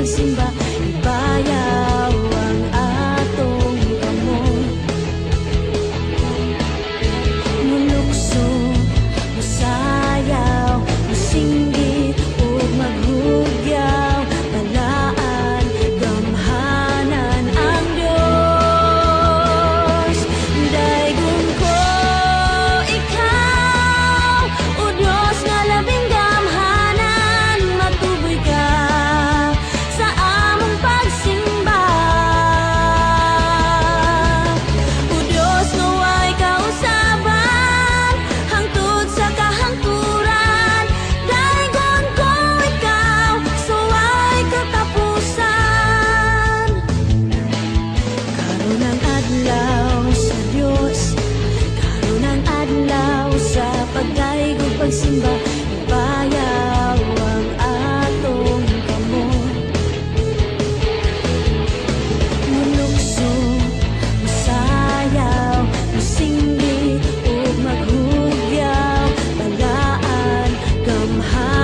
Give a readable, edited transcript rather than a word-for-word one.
pagsimba, ibayaw ang atong kamot. Mulukso, musayaw, musinggit, ug maghugyaw, balaan, gamhanan ang Dios. Daygon ko ikaw, o Dios nga labing gamhanan, matuboy ka sa among pagsimba. O Dios nga way kausaban, hangtod sa kahangturan. Daygon ko ikaw, sa way katapusan. Karon ang adlaw sa Dios, karon ang adlaw sa pagdaigog pagsimba, ibayaw ang atong kamot. Mulukso, musayaw, musinggit, ug maghugyaw, balaan, gamhanan